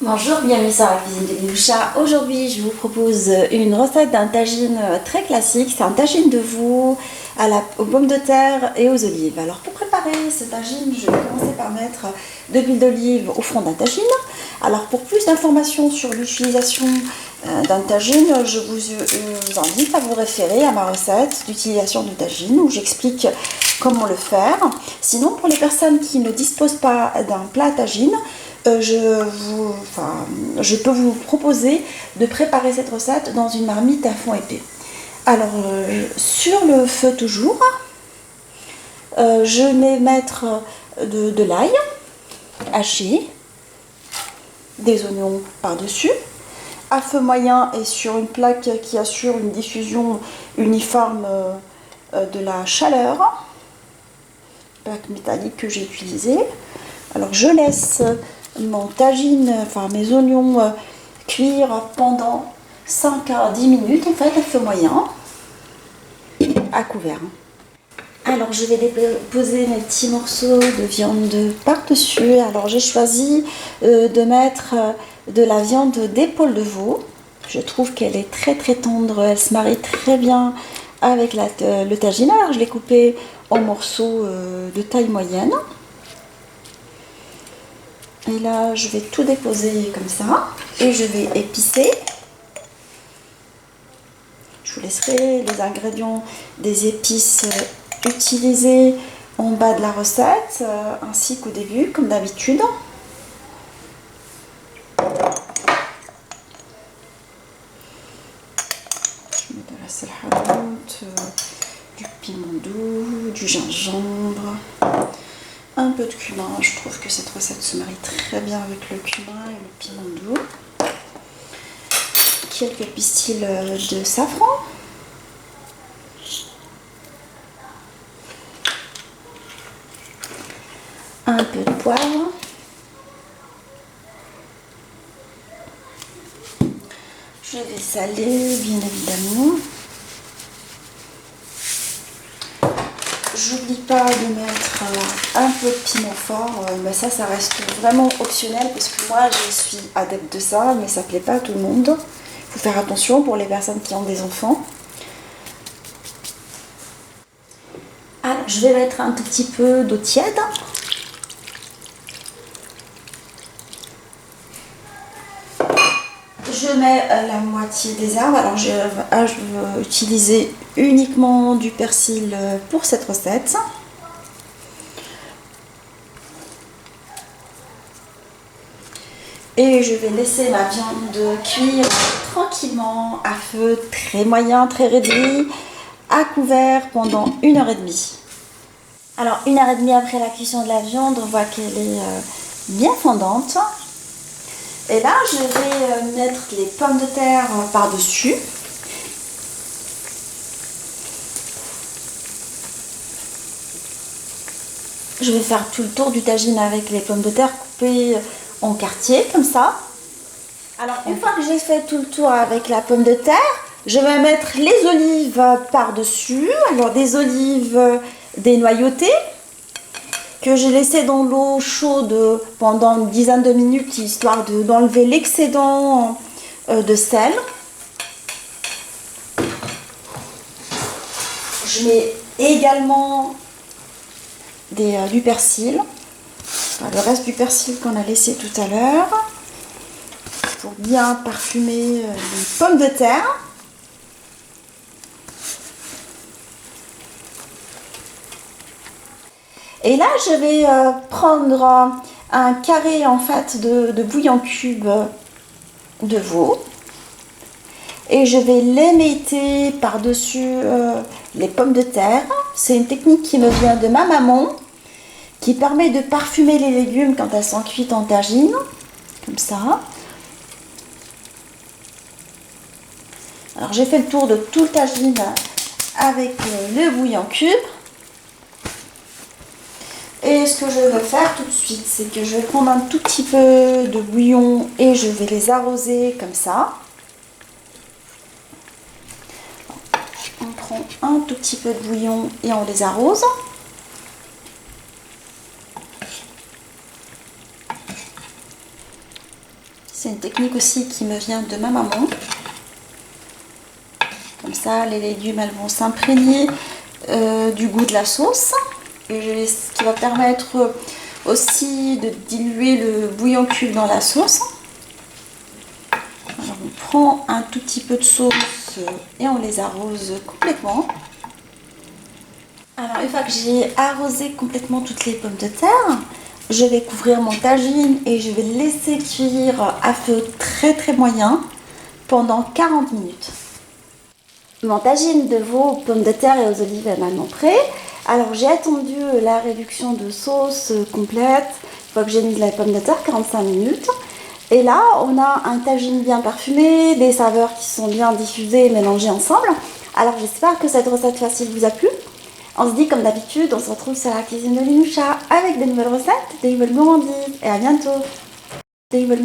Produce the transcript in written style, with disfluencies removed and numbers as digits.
Bonjour, bienvenue sur la cuisine de Linoucha. Aujourd'hui, je vous propose une recette d'un tagine très classique. C'est un tagine de veau aux pommes de terre et aux olives. Alors, pour préparer ce tagine, je vais commencer par mettre de l'huile d'olive au fond d'un tagine. Alors, pour plus d'informations sur l'utilisation d'un tagine, je vous invite à vous référer à ma recette d'utilisation de tagine où j'explique comment le faire. Sinon, pour les personnes qui ne disposent pas d'un plat à tagine, je peux vous proposer de préparer cette recette dans une marmite à fond épais. Alors, sur le feu toujours, je vais mettre de l'ail haché, des oignons par-dessus, à feu moyen et sur une plaque qui assure une diffusion uniforme de la chaleur, plaque métallique que j'ai utilisée. Alors, je laisse mon tagine, mes oignons cuire pendant 5 à 10 minutes en fait à feu moyen à couvert. Alors je vais déposer mes petits morceaux de viande par-dessus. Alors j'ai choisi de mettre de la viande d'épaule de veau. Je trouve qu'elle est très très tendre, elle se marie très bien avec le tagine. Alors je l'ai coupé en morceaux de taille moyenne. Et là, je vais tout déposer comme ça et je vais épicer. Je vous laisserai les ingrédients des épices utilisés en bas de la recette, ainsi qu'au début, comme d'habitude. Je mets de la salharout, du piment doux, du gingembre. Un peu de cumin, je trouve que cette recette se marie très bien avec le cumin et le piment doux. Quelques pistils de safran. Un peu de poivre. Je vais saler, bien évidemment. J'oublie pas de mettre un peu de piment fort, mais ça reste vraiment optionnel parce que moi je suis adepte de ça, mais ça plaît pas à tout le monde. Il faut faire attention pour les personnes qui ont des enfants. Alors je vais mettre un tout petit peu d'eau tiède. Je mets la moitié des herbes. Alors je vais utiliser uniquement du persil pour cette recette. Et je vais laisser ma viande cuire tranquillement à feu très moyen, très réduit, à couvert pendant 1h30. Alors 1h30 après la cuisson de la viande, on voit qu'elle est bien fondante. Et là, je vais mettre les pommes de terre par-dessus. Je vais faire tout le tour du tagine avec les pommes de terre coupées en quartiers, comme ça. Alors, une fois que j'ai fait tout le tour avec la pomme de terre, je vais mettre les olives par-dessus. Alors, des olives dénoyautées que j'ai laissées dans l'eau chaude pendant une dizaine de minutes, histoire d'enlever l'excédent de sel. Je mets également du persil, le reste du persil qu'on a laissé tout à l'heure, pour bien parfumer les pommes de terre. Et là, je vais prendre un carré en fait de bouillon cube de veau et je vais l'émietter par-dessus les pommes de terre. C'est une technique qui me vient de ma maman, qui permet de parfumer les légumes quand elles sont cuites en tagine, comme ça. Alors j'ai fait le tour de tout le tagine avec le bouillon cube. Et ce que je vais faire tout de suite, c'est que je vais prendre un tout petit peu de bouillon et je vais les arroser comme ça. On prend un tout petit peu de bouillon et on les arrose. une technique aussi qui me vient de ma maman. Comme ça, les légumes, elles vont s'imprégner du goût de la sauce. Et ce qui va permettre aussi de diluer le bouillon cube dans la sauce. Alors on prend un tout petit peu de sauce et on les arrose complètement. Alors une fois que j'ai arrosé complètement toutes les pommes de terre, je vais couvrir mon tagine et je vais laisser cuire à feu très très moyen pendant 40 minutes. Mon tagine de veau aux pommes de terre et aux olives est maintenant prêt. Alors j'ai attendu la réduction de sauce complète, une fois que j'ai mis la pomme de terre, 45 minutes. Et là, on a un tagine bien parfumé, des saveurs qui sont bien diffusées et mélangées ensemble. Alors j'espère que cette recette facile vous a plu. On se dit comme d'habitude, on se retrouve sur la cuisine de Linoucha avec des nouvelles recettes, des nouvelles gourmandises. Et à bientôt.